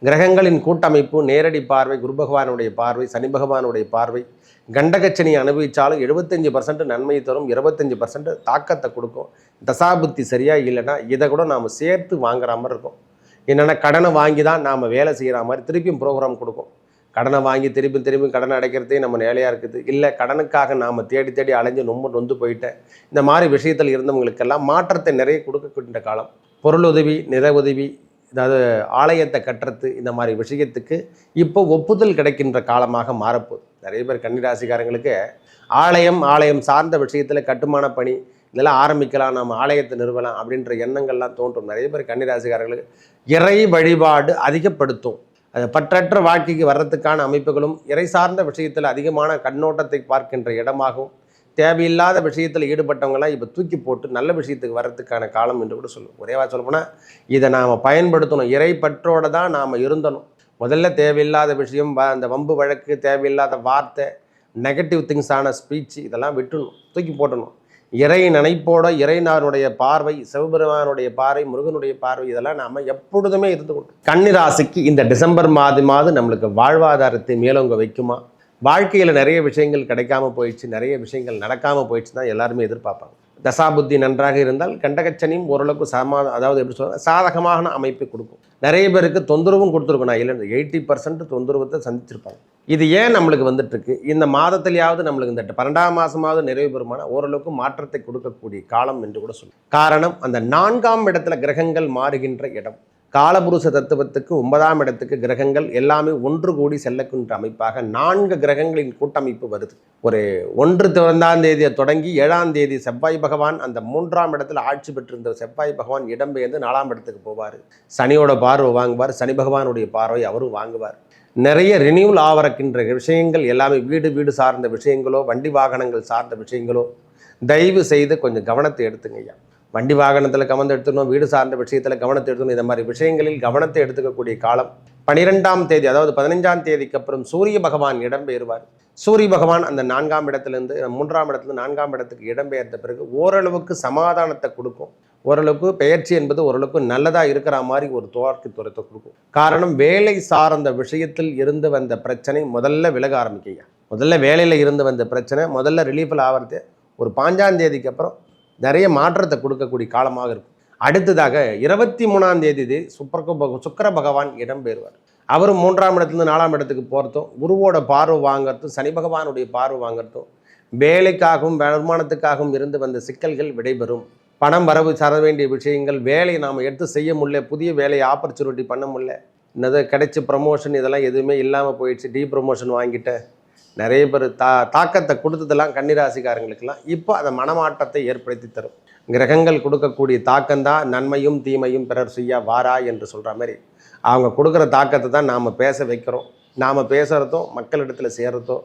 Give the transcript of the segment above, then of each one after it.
கிரகங்களின் கூட்டமைப்பு, நேரடி பார்வை, குரு பகவானுடைய பார்வை, சனி பகவானுடைய பார்வை, கண்டகச்சனி அனுபவித்தாலும் 75% நன்மை தரும், 25% தாக்கத்தை கொடுக்கும். தசாபுத்தி சரியாக இல்லைன்னா இதை கூட நாம் சேர்த்து வாங்குற மாதிரி இருக்கும். என்னென்னா கடனை வாங்கி தான் நாம் வேலை செய்கிற மாதிரி திருப்பியும் ப்ரோக்ராம் கொடுக்கும். கடனை வாங்கி திருப்பி கடனை அடைக்கிறதே நம்ம வேலையாக இருக்குது. இல்லை கடனுக்காக நாம் தேடி தேடி அலைஞ்சு நொந்து போயிட்டேன். இந்த மாதிரி விஷயத்தில் இருந்தவங்களுக்கெல்லாம் மாற்றத்தை நிறைய கொடுக்கக்கூடிய காலம். பொருளுதவி, நில உதவி, அதாவது ஆலயத்தை கட்டுறது, இந்த மாதிரி விஷயத்துக்கு இப்போ ஒப்புதல் கிடைக்கின்ற காலமாக மாறப்போகுது. நிறைய பேர் கன்னிராசிக்காரங்களுக்கு ஆலயம் சார்ந்த விஷயத்தில் கட்டுமான பணி இதெல்லாம் ஆரம்பிக்கலாம், நம்ம ஆலயத்தை நிறுவலாம் அப்படின்ற எண்ணங்கள்லாம் தோன்றும். நிறைய பேர் கன்னிராசிக்காரர்களுக்கு இறை வழிபாடு அதிகப்படுத்தும். அது பற்றற்ற வாழ்க்கைக்கு வர்றதுக்கான அமைப்புகளும், இறை சார்ந்த விஷயத்தில் அதிகமான கண்ணோட்டத்தை பார்க்கின்ற இடமாகவும், தேவையில்லாத விஷயத்தில் ஈடுபட்டவங்களாம் இப்போ தூக்கி போட்டு நல்ல விஷயத்துக்கு வர்றதுக்கான காலம் என்று கூட சொல்லுவோம். ஒரேவா சொல்லப்போனால் இதை நாம் பயன்படுத்தணும். இறை பற்றோடு தான் நாம் இருந்தணும். முதல்ல தேவையில்லாத விஷயம், அந்த வம்பு வழக்கு, தேவையில்லாத வார்த்தை, நெகட்டிவ் திங்ஸான ஸ்பீச் இதெல்லாம் விட்டுணும், தூக்கி போட்டணும். இறை நினைப்போட, இறைநானுடைய பார்வை, சிவபெருமானுடைய பார்வை, முருகனுடைய பார்வை, இதெல்லாம் நாம் எப்பொழுதுமே இருந்து கொண்டு. கன்னிராசிக்கு இந்த டிசம்பர் மாதமாவது நம்மளுக்கு வாழ்வாதாரத்தை மேலோங்க வைக்குமா? வாழ்க்கையில் நிறைய விஷயங்கள் கிடைக்காம போயிடுச்சு, நிறைய விஷயங்கள் நடக்காமல் போயிடுச்சு தான் எல்லாருமே எதிர்பார்ப்பாங்க. தசாபுத்தி நன்றாக இருந்தால் கண்டகச்சனியும் ஓரளவுக்கு அதாவது எப்படி சொல்ல சாதகமான அமைப்பை கொடுக்கும். நிறைய பேருக்கு தொந்தரவும் கொடுத்துருக்கும். நான் இல்லை 80% தொந்தரவத்தை சந்திச்சிருப்பாங்க. இது ஏன் நம்மளுக்கு வந்துட்டுருக்கு? இந்த மாதத்திலேயாவது நம்மளுக்கு இந்த 12ஆம் மாதமாவது நிறைவு பெறுமான ஓரளவுக்கு மாற்றத்தை கொடுக்கக்கூடிய காலம் என்று கூட சொல்லுவோம். காரணம், அந்த 4ஆம் இடத்துல கிரகங்கள் மாறுகின்ற இடம். காலபுருஷ தத்துவத்துக்கு 9ஆம் இடத்துக்கு கிரகங்கள் எல்லாமே ஒன்று கூடி செல்லக்கின்ற அமைப்பாக 4 கிரகங்களின் கூட்டமைப்பு வருது. ஒரு 1 தேதியை தொடங்கி 7ஆம் தேதி செவ்வாய் பகவான் அந்த 3ஆம் இடத்துல ஆட்சி பெற்றிருந்த செவ்வாய் பகவான் இடம்பெயர்ந்து 4ஆம் இடத்துக்கு போவார். சனியோட பார்வை வாங்குவார், சனி பகவானுடைய பார்வை அவரும் வாங்குவார். நிறைய ரினியூவல் ஆவரக்கின்ற விஷயங்கள் எல்லாமே வீடு சார்ந்த விஷயங்களோ, வண்டி வாகனங்கள் சார்ந்த விஷயங்களோ தயவு செய்து கொஞ்சம் கவனத்தை எடுத்துங்க ஐயா. வண்டி வாகனத்தில் கவனத்தை எடுத்துக்கணும், வீடு சார்ந்த விஷயத்தில் கவனத்தை எடுத்துக்கணும். இந்த மாதிரி விஷயங்களில் கவனத்தை எடுத்துக்கக்கூடிய காலம். 12ஆம் தேதி, அதாவது 15ஆம் தேதிக்கு அப்புறம் சூரிய பகவான் இடம்பெயர்வார். சூரிய பகவான் அந்த 4ஆம் இடத்துலேருந்து 3ஆம் இடத்துலேருந்து 4ஆம் இடத்துக்கு இடம்பெயர்ந்த பிறகு ஓரளவுக்கு சமாதானத்தை கொடுக்கும். ஓரளவுக்கு பெயர்ச்சி என்பது ஓரளவுக்கு நல்லதாக இருக்கிற மாதிரி ஒரு துறத்தை கொடுக்கும். காரணம், வேலை சார்ந்த விஷயத்தில் இருந்து வந்த பிரச்சனை முதல்ல விலக ஆரம்பிக்கையா. முதல்ல வேலையில் இருந்து வந்த பிரச்சனை முதல்ல ரிலீஃபில் ஆகிறது ஒரு 5ஆம் தேதிக்கு அப்புறம் நிறைய மாற்றத்தை கொடுக்கக்கூடிய காலமாக இருக்கும். அடுத்ததாக 23ஆம் தேதி சுக்கிர பகவான் இடம்பெறுவார். அவரும் 3ஆம் இடத்துலேருந்து 4ஆம் இடத்துக்கு போகிறதும், குருவோட பார்வை வாங்கிறதும், சனி பகவானுடைய பார்வை வாங்கிறதும், வேலைக்காகவும் வருமானத்துக்காகவும் இருந்து வந்த சிக்கல்கள் விடைபெறும். பணம் வரவு தர வேண்டிய விஷயங்கள், வேலையை நாம் எடுத்து செய்ய முடியல, புதிய வேலையை ஆப்பர்ச்சுனிட்டி பண்ண முடியல, என்னது கிடைச்சி ப்ரமோஷன் இதெல்லாம் எதுவுமே இல்லாமல் போயிடுச்சு, ப்ரமோஷன் வாங்கிட்டேன். நிறைய பேர் தாக்கத்தை கொடுத்ததெல்லாம் கன்னிராசிக்காரங்களுக்கெல்லாம் இப்போ அந்த மனமாற்றத்தை ஏற்படுத்தி தரும். கிரகங்கள் கொடுக்கக்கூடிய தாக்கம்தான் நன்மையும் தீமையும் பிறர் செய்ய வாரா என்று சொல்கிற மாதிரி அவங்க கொடுக்குற தாக்கத்தை தான் நாம் பேச வைக்கிறோம். நாம் பேசுகிறதோ மக்களிடத்தில் சேர்றதோ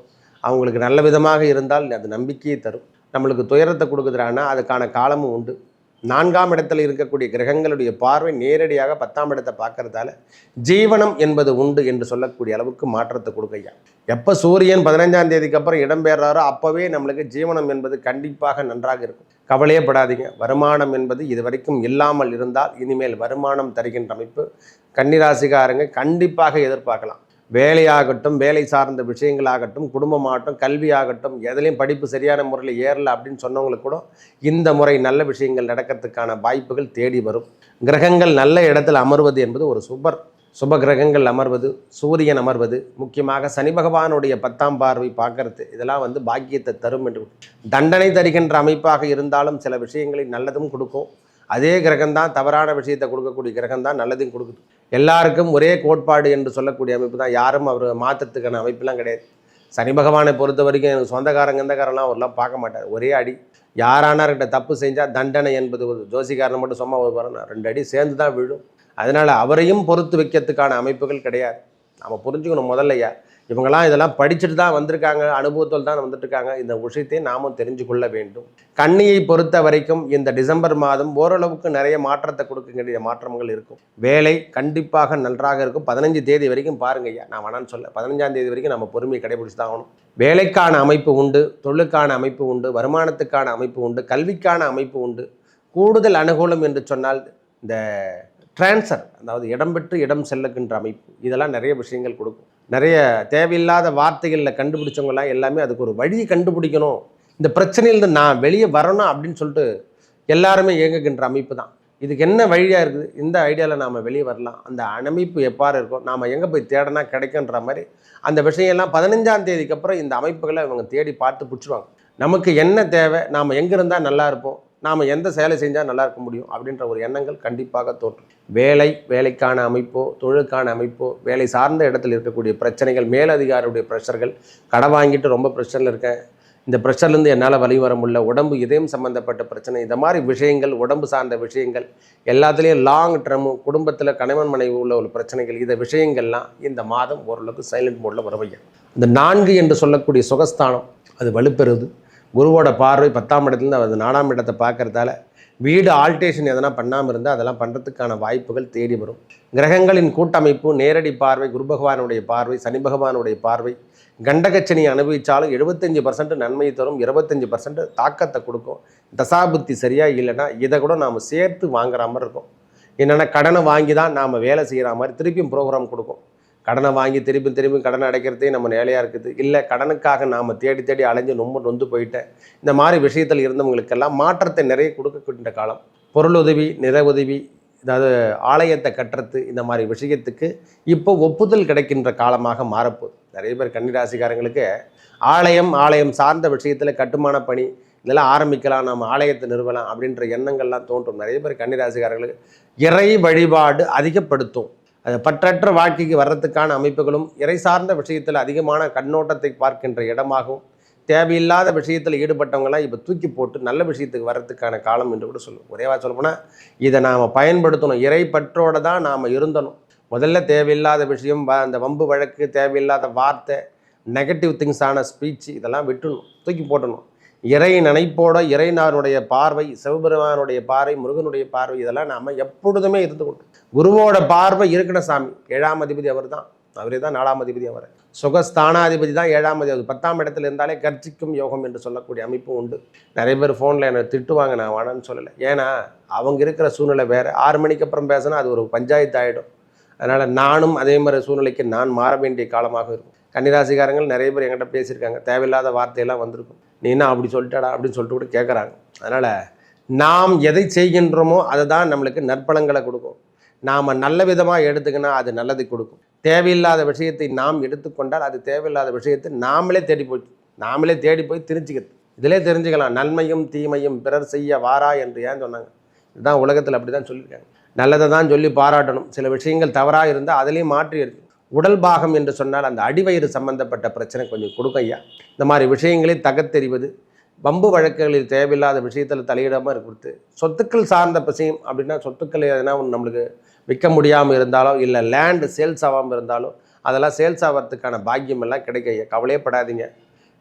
அவங்களுக்கு நல்ல விதமாக இருந்தால் அது நம்பிக்கையை தரும். நம்மளுக்கு துயரத்தை கொடுக்குறான்னா அதுக்கான காலமும் உண்டு. 4ஆம் இடத்தில் இருக்கக்கூடிய கிரகங்களுடைய பார்வை நேரடியாக 10ஆம் இடத்தை பார்க்கறதால ஜீவனம் என்பது உண்டு என்று சொல்லக்கூடிய அளவுக்கு மாற்றத்தை கொடுக்கையா. எப்போ சூரியன் 15ஆம் தேதிக்கு அப்புறம் இடம்பெறாரோ அப்போவே நம்மளுக்கு ஜீவனம் என்பது கண்டிப்பாக நன்றாக இருக்கும். கவலையே படாதீங்க. வருமானம் என்பது இது வரைக்கும் இல்லாமல் இருந்தால் இனிமேல் வருமானம் தருகின்ற அமைப்பு கன்னிராசிக்காரங்க கண்டிப்பாக எதிர்பார்க்கலாம். வேலையாகட்டும், வேலை சார்ந்த விஷயங்களாகட்டும், குடும்பமாகட்டும், கல்வியாகட்டும், எதுலேயும் படிப்பு சரியான முறையில் ஏறலை அப்படின்னு சொன்னவங்களுக்கு கூட இந்த முறை நல்ல விஷயங்கள் நடக்கிறதுக்கான வாய்ப்புகள் தேடி வரும். கிரகங்கள் நல்ல இடத்தில் அமர்வது என்பது ஒரு சுப கிரகங்கள் அமர்வது, சூரியன் அமர்வது, முக்கியமாக சனி பகவானுடைய 10ஆம் பார்வை பார்க்கறது, இதெல்லாம் பாக்கியத்தை தரும் என்று. தண்டனை தருகின்ற அமைப்பாக இருந்தாலும் சில விஷயங்களை நல்லதும் கொடுக்கும். அதே கிரகம்தான் தவறான விஷயத்தை கொடுக்கக்கூடிய கிரகம்தான் நல்லதையும் கொடுக்குது. எல்லாருக்கும் ஒரே கோட்பாடு என்று சொல்லக்கூடிய அமைப்பு தான். யாரும் அவர் மாற்றத்துக்கான அமைப்புலாம் கிடையாது. சனி பகவானை பொறுத்த வரைக்கும் எனக்கு சொந்தக்காரங்கெல்லாம் அவரெல்லாம் பார்க்க மாட்டார். ஒரே அடி. யாரானார்கிட்ட தப்பு செஞ்சால் தண்டனை என்பது ஒரு ஜோசிக்காரனை மட்டும் சும்மா ஒரு வரணும், 2 அடி சேர்ந்து தான் விழும். அதனால் அவரையும் பொறுத்து வைக்கிறதுக்கான அமைப்புகள் கிடையாது. நம்ம புரிஞ்சுக்கணும். முதல்லையா இவங்கெல்லாம் இதெல்லாம் படிச்சுட்டு தான் வந்திருக்காங்க, அனுபவத்தில் தான் வந்துட்டுருக்காங்க. இந்த விஷயத்தை நாமும் தெரிஞ்சு கொள்ள வேண்டும். கன்னியை பொறுத்த வரைக்கும் இந்த டிசம்பர் மாதம் ஓரளவுக்கு நிறைய மாற்றத்தை கொடுக்கக்கூடிய மாற்றங்கள் இருக்கும். வேலை கண்டிப்பாக நன்றாக இருக்கும். 15 தேதி வரைக்கும் பாருங்கய்யா, நான் வேணான்னு சொல்ல, 15ஆம் தேதி வரைக்கும் நம்ம பொறுமையை கடைபிடிச்சு தான் ஆகணும். வேலைக்கான அமைப்பு உண்டு, தொழிலுக்கான அமைப்பு உண்டு, வருமானத்துக்கான அமைப்பு உண்டு, கல்விக்கான அமைப்பு உண்டு. கூடுதல் அனுகூலம் என்று சொன்னால் இந்த டிரான்ஸ்ஃபர், அதாவது இடம் பெற்று இடம் செல்லுகின்ற அமைப்பு, இதெல்லாம் நிறைய விஷயங்கள் கொடுக்கும். நிறைய தேவையில்லாத வார்த்தைகளில் கண்டுபிடிச்சவங்கலாம் எல்லாமே அதுக்கு ஒரு வழி கண்டுபிடிக்கணும், இந்த பிரச்சனையிலேருந்து நான் வெளியே வரணும் அப்படின்னு சொல்லிட்டு எல்லாருமே இயங்குகின்ற அமைப்பு தான். இதுக்கு என்ன வழியாக இருக்குது, இந்த ஐடியாவில் நாம் வெளியே வரலாம், அந்த அமைப்பு எப்பாறு இருக்கும், நாம் எங்கே போய் தேடனா கிடைக்குன்ற மாதிரி அந்த விஷயம்லாம் 15ஆம் தேதிக்கு அப்புறம் இந்த அமைப்புகளை இவங்க தேடி பார்த்து பிடிச்சிருவாங்க. நமக்கு என்ன தேவை, நாம் எங்கே இருந்தால் நல்லா இருப்போம், நாம் எந்த செயலை செஞ்சால் நல்லா இருக்க முடியும் அப்படின்ற ஒரு எண்ணங்கள் கண்டிப்பாக தோற்றும். வேலைக்கான அமைப்போ, தொழிலுக்கான அமைப்போ, வேலை சார்ந்த இடத்துல இருக்கக்கூடிய பிரச்சனைகள், மேலதிகாரியுடைய ப்ரெஷர்கள், கடன் வாங்கிட்டு ரொம்ப ப்ரெஷரில் இருக்கேன், இந்த ப்ரெஷர்லேருந்து என்னால் வழி வர முடியல, உடம்பு இதயம் சம்மந்தப்பட்ட பிரச்சனை, இந்த மாதிரி விஷயங்கள், உடம்பு சார்ந்த விஷயங்கள் எல்லாத்துலேயும் லாங் டர்மு, குடும்பத்தில் கணவன் மனைவி உள்ள ஒரு பிரச்சனைகள், இந்த விஷயங்கள்லாம் இந்த மாதம் ஓரளவுக்கு சைலண்ட் மோடில் வரவைங்க. இந்த 4 என்று சொல்லக்கூடிய சுகஸ்தானம் அது வலுப்பெறுது. குருவோட பார்வை 10ஆம் இடத்துலேருந்து அது 4ஆம் இடத்தை பார்க்கறதால வீடு ஆல்டேஷன் எதனா பண்ணாமல் இருந்தால் அதெல்லாம் பண்ணுறதுக்கான வாய்ப்புகள் தேடி வரும். கிரகங்களின் கூட்டமைப்பு, நேரடி பார்வை, குரு பகவானுடைய பார்வை, சனி பகவானுடைய பார்வை, கண்டகச்சனி அனுபவித்தாலும் 75% நன்மை தரும், 25% தாக்கத்தை கொடுக்கும். தசாபுத்தி சரியாக இல்லைன்னா இதை கூட நாம் சேர்த்து வாங்குற மாதிரி இருக்கும். என்னென்னா கடனை வாங்கி தான் நாம் வேலை செய்கிற மாதிரி திருப்பியும் ப்ரோக்ராம் கொடுக்கும். கடனை வாங்கி திருப்பி கடனை அடைக்கிறதே நம்ம வேலையாக இருக்குது. இல்லை கடனுக்காக நாம் தேடி அலைஞ்சு நொந்து போயிட்டேன், இந்த மாதிரி விஷயத்தில் இருந்தவங்களுக்கெல்லாம் மாற்றத்தை நிறைய கொடுக்கக்கூடிய காலம். பொருள் உதவி, நில உதவி, அதாவது ஆலயத்தை கட்டுறது, இந்த மாதிரி விஷயத்துக்கு இப்போ ஒப்புதல் கிடைக்கின்ற காலமாக மாறப்போகுது. நிறைய பேர் கன்னிராசிக்காரங்களுக்கு ஆலயம் சார்ந்த விஷயத்தில் கட்டுமான பணி இதெல்லாம் ஆரம்பிக்கலாம், நம்ம ஆலயத்தை நிறுவலாம் அப்படின்ற எண்ணங்கள்லாம் தோன்றும். நிறைய பேர் கன்னிராசிக்காரங்களுக்கு இறை வழிபாடு அதிகப்படுத்தும். அது பற்றற்ற வாழ்க்கைக்கு வர்றதுக்கான அமைப்புகளும், இறை சார்ந்த விஷயத்தில் அதிகமான கண்ணோட்டத்தை பார்க்கின்ற இடமாகவும், தேவையில்லாத விஷயத்தில் ஈடுபட்டவங்களாம் இப்போ தூக்கி போட்டு நல்ல விஷயத்துக்கு வர்றதுக்கான காலம் என்று கூட சொல்லுவோம். ஒரேவா சொல்லப்போனால் இதை நாம் பயன்படுத்தணும், இறை பற்றோடு தான் நாம் இருந்தணும். முதல்ல தேவையில்லாத விஷயம், அந்த வம்பு வழக்கு, தேவையில்லாத வார்த்தை, நெகட்டிவ் திங்ஸான ஸ்பீச் இதெல்லாம் விட்டுணும், தூக்கி போட்டணும். இறை நினைப்போட, இறைநானுடைய பார்வை, சிவபெருமானுடைய பார்வை, முருகனுடைய பார்வை, இதெல்லாம் நாம் எப்பொழுதுமே இருந்து கொண்டு. குருவோட பார்வை இருக்கணும் சாமி. 7ஆம் அதிபதி அவர் தான், அவரே தான் 4ஆம் அதிபதி. அவர் சுகஸ்தானாதிபதி தான் 7ஆம் அதிபதி. 10ஆம் இடத்துல இருந்தாலே கர்ச்சிக்கும் யோகம் என்று சொல்லக்கூடிய அமைப்பும் உண்டு. நிறைய பேர் ஃபோனில் என்னை திட்டுவாங்க, நான் வேணான்னு சொல்லலை. ஏன்னா அவங்க இருக்கிற சூழ்நிலை வேறு. 6 மணிக்கு அப்புறம் பேசினா அது ஒரு பஞ்சாயத்து ஆகிடும். அதனால் நானும் அதே மாதிரி சூழ்நிலைக்கு நான் மாற வேண்டிய காலமாக இருக்கும். கன்னிராசிக்காரங்கள் நிறைய பேர் என்கிட்ட பேசியிருக்காங்க, தேவையில்லாத வார்த்தையெல்லாம் வந்திருக்கும். நீ என்ன அப்படி சொல்லிட்டாடா அப்படின்னு சொல்லிட்டு கூட கேட்குறாங்க. அதனால் நாம் எதை செய்கின்றோமோ அதை தான் நம்மளுக்கு நற்பலங்களை கொடுக்கும். நாம் நல்ல விதமாக எடுத்துக்கினா அது நல்லதை கொடுக்கும். தேவையில்லாத விஷயத்தை நாம் எடுத்துக்கொண்டால் அது தேவையில்லாத விஷயத்தை நாமளே தேடி போய் தெரிஞ்சுக்கிறது. இதிலே தெரிஞ்சுக்கலாம், நன்மையும் தீமையும் பிறர் செய்ய வாரா என்று ஏன் சொன்னாங்க. இதுதான் உலகத்தில் அப்படி தான் சொல்லியிருக்காங்க. நல்லதை தான் சொல்லி பாராட்டணும். சில விஷயங்கள் தவறாக இருந்தால் அதிலையும் மாற்றி இருக்கு. உடல் பாகம் என்று சொன்னால் அந்த அடிவயிறு சம்பந்தப்பட்ட பிரச்சனை கொஞ்சம் கொடுக்கும் ஐயா. இந்த மாதிரி விஷயங்களை தகத்தெறிவது, வம்பு வழக்குகளில் தேவையில்லாத விஷயத்தில் தலையிடாமல் இருக்கிறது. சொத்துக்கள் சார்ந்த விஷயம் அப்படின்னா, சொத்துக்கள் எதனா ஒன்று நம்மளுக்கு விற்க முடியாமல் இருந்தாலோ, இல்லை லேண்டு சேல்ஸ் ஆகாமல் இருந்தாலோ, அதெல்லாம் சேல்ஸ் ஆகிறதுக்கான பாக்கியம் எல்லாம் கிடைக்க ஐயா. கவலையப்படாதீங்க.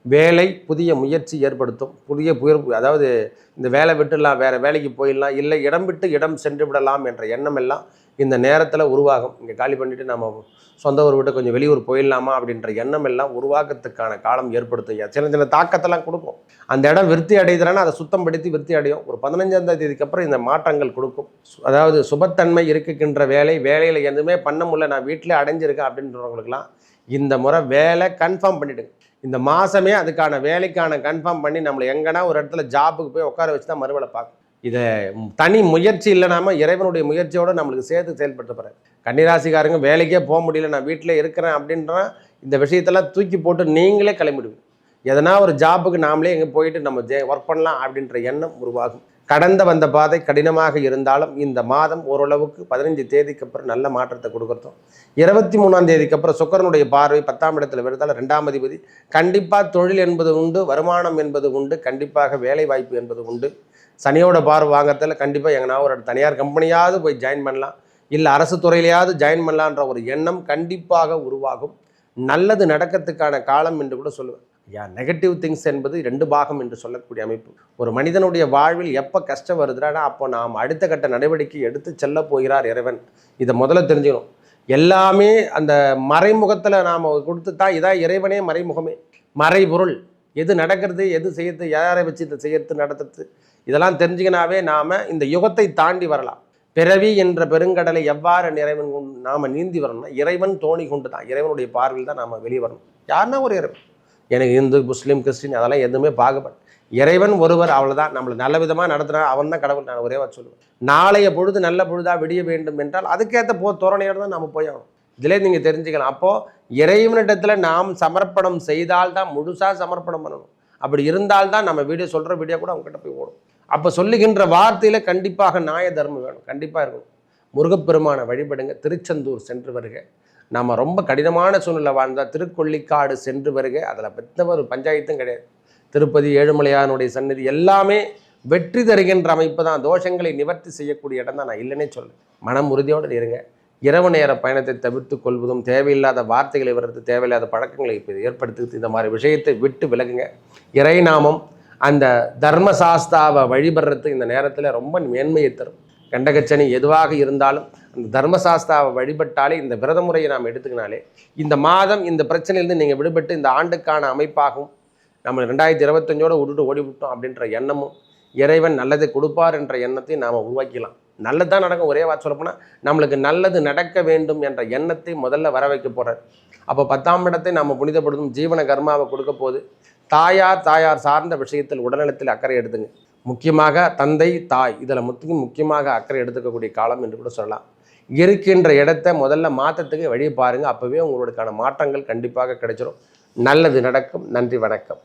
வேலை புதிய முயற்சி ஏற்படுத்தும். அதாவது இந்த வேலை விட்டுடலாம், வேறு வேலைக்கு போயிடலாம், இல்லை இடம் விட்டு இடம் சென்று விடலாம் என்ற எண்ணம் எல்லாம் இந்த நேரத்தில் உருவாகும். இங்கே காலி பண்ணிவிட்டு நம்ம சொந்த ஊர் விட்டு கொஞ்சம் வெளியூர் போயிடலாமா அப்படின்ற எண்ணம் எல்லாம் உருவாக்கத்துக்கான காலம் ஏற்படுத்தும். சின்ன தாக்கத்தெல்லாம் கொடுக்கும். அந்த இடம் விருத்தி அடையுதுன்னா அதை சுத்தம் படுத்தி விருத்தி அடையும். ஒரு 15ஆம் தேதிக்கு அப்புறம் இந்த மாற்றங்கள் கொடுக்கும். அதாவது சுபத்தன்மை இருக்கின்ற வேலையில் எதுவுமே பண்ண முடியல, நான் வீட்டிலே அடைஞ்சிருக்கேன் அப்படின்றவங்களுக்குலாம் இந்த முறை வேலை கன்ஃபார்ம் பண்ணிவிடுங்க. இந்த மாதமே அதுக்கான வேலைக்கான கன்ஃபார்ம் பண்ணி நம்மளை எங்கன்னா ஒரு இடத்துல ஜாபுக்கு போய் உட்கார வச்சு தான் மறுவேலை பார்க்கும். இதை தனி முயற்சி இல்லைனாமல் இறைவனுடைய முயற்சியோடு நம்மளுக்கு சேர்த்து செயல்படுத்த போகிறேன். கன்னிராசிக்காரங்க வேலைக்கே போக முடியல, நான் வீட்டில் இருக்கிறேன் அப்படின்றா இந்த விஷயத்தெல்லாம் தூக்கி போட்டு நீங்களே கிளம்பிடுவீங்க. எதனா ஒரு ஜாபுக்கு நாமளே எங்கே போயிட்டு நம்ம ஒர்க் பண்ணலாம் அப்படின்ற எண்ணம் உருவாகும். கடந்து வந்த பாதை கடினமாக இருந்தாலும் இந்த மாதம் ஓரளவுக்கு 15 தேதிக்கு அப்புறம் நல்ல மாற்றத்தை கொடுக்குறதும், 23ஆம் தேதிக்கு அப்புறம் சுக்கிரனுடைய பார்வை 10ஆம் இடத்துல வருதால் 2ஆம் அதிபதி. கண்டிப்பாக தொழில் என்பது உண்டு, வருமானம் என்பது உண்டு, கண்டிப்பாக வேலை வாய்ப்பு என்பது உண்டு. சனியோட பார்வை வாங்கிறதுல கண்டிப்பாக எங்கன்னா ஒரு தனியார் கம்பெனியாவது போய் ஜாயின் பண்ணலாம், இல்லை அரசு துறையிலையாவது ஜாயின் பண்ணலான்ற ஒரு எண்ணம் கண்டிப்பாக உருவாகும். நல்லது நடக்கிறதுக்கான காலம் என்று கூட சொல்லுவேன். நெகட்டிவ் திங்ஸ் என்பது 2 பாகம் என்று சொல்லக்கூடிய அமைப்பு. ஒரு மனிதனுடைய வாழ்வில் எப்போ கஷ்டம் வருதுன்னா அப்போ நாம் அடுத்த கட்ட நடவடிக்கை எடுத்து செல்ல போகிறார் இறைவன். இதை முதல்ல தெரிஞ்சுக்கணும். எல்லாமே அந்த மறைமுகத்தில் நாம் கொடுத்து தான், இதான் இறைவனே மறைமுகமே. மறைபொருள் எது நடக்கிறது, எது செய்யறது, யாரை வச்சு இதை செய்யறது நடத்துறது, இதெல்லாம் தெரிஞ்சுக்கினாவே நாம் இந்த யுகத்தை தாண்டி வரலாம். பிறவி என்ற பெருங்கடலை எவ்வாறு இறைவன் நாம் நீந்தி வரணும்னா இறைவன் தோணி கொண்டு தான், இறைவனுடைய பார்வையில் தான் நாம் வெளியே வரணும். யாருன்னா ஒரு இறைவன், எனக்கு இந்து முஸ்லீம் கிறிஸ்டின் அதெல்லாம் எதுவுமே பாகுபாடு, இறைவன் ஒருவர், அவ்வளோதான். நம்மளை நல்ல விதமாக நடத்துனா அவன் தான் கடவுள். நான் ஒரே வார்த்தை சொல்லுவேன், நாளைய பொழுது நல்ல பொழுதாக விடிய வேண்டும் என்றால் அதுக்கேற்ற தோரணையோடு தான் நம்ம போய் ஆகணும். இதிலே நீங்கள் தெரிஞ்சுக்கலாம். அப்போது இறைவனிடத்தில் நாம் சமர்ப்பணம் செய்தால் தான் முழுசாக சமர்ப்பணம் பண்ணணும். அப்படி இருந்தால்தான் நம்ம வீடியோ சொல்கிற வீடியோ கூட அவங்ககிட்ட போய் ஓடும். அப்போ சொல்லுகின்ற வார்த்தையில் கண்டிப்பாக நியாய தர்மம் வேணும், கண்டிப்பாக இருக்கணும். முருகப்பெருமானை வழிபடுங்க, திருச்செந்தூர் சென்று வருக. நம்ம ரொம்ப கடினமான சூழ்நிலை வாழ்ந்தால் திருக்கொள்ளிக்காடு சென்று வருக. அதில் பெற்ற ஒரு பஞ்சாயத்தும் கிடையாது. திருப்பதி ஏழுமலையானுடைய சந்நிதி எல்லாமே வெற்றி தருகின்ற அமைப்பு தான், தோஷங்களை நிவர்த்தி செய்யக்கூடிய இடம் தான். நான் இல்லைன்னே சொல்ல, மனம் உறுதியோடு இருங்க. இரவு நேர பயணத்தை தவிர்த்து கொள்வதும், தேவையில்லாத வார்த்தைகளை வர்றது, தேவையில்லாத பழக்கங்களை ஏற்படுத்தி இந்த மாதிரி விஷயத்தை விட்டு விலகுங்க. இறைநாமம் அந்த தர்மசாஸ்தாவை வழிபடுறது இந்த நேரத்தில் ரொம்ப மேன்மையை தரும். கண்டகச்சனி எதுவாக இருந்தாலும் அந்த தர்மசாஸ்தாவை வழிபட்டாலே, இந்த விரத முறையை நாம் எடுத்துக்கினாலே இந்த மாதம் இந்த பிரச்சனையிலிருந்து நீங்கள் விடுபட்டு இந்த ஆண்டுக்கான அமைப்பாகும். நம்ம 2025ஓடு விட்டுட்டு ஓடிவிட்டோம் அப்படின்ற எண்ணமும், இறைவன் நல்லதை கொடுப்பார் என்ற எண்ணத்தை நாம் உருவாக்கலாம். நல்லதான் நடக்கும். ஒரே வார்த்தை சொல்லப்போனால் நம்மளுக்கு நல்லது நடக்க வேண்டும் என்ற எண்ணத்தை முதல்ல வர வைக்க போகிறார். அப்போ 10ஆம் இடத்தை நாம் புனிதப்படுத்தும் ஜீவன கர்மாவை கொடுக்க போது தாயார் சார்ந்த விஷயத்தில் உடல்நலத்தில் அக்கறை எடுத்துங்க. முக்கியமாக தந்தை தாய் இதில் முக்கியமாக அக்கறை எடுத்துக்கக்கூடிய காலம் என்று கூட சொல்லலாம். இருக்கின்ற இடத்தை முதல்ல மாற்றத்துக்கு வழி பாருங்கள். அப்போவே உங்களுக்கான மாற்றங்கள் கண்டிப்பாக கிடைச்சிடும். நல்லது நடக்கும். நன்றி, வணக்கம்.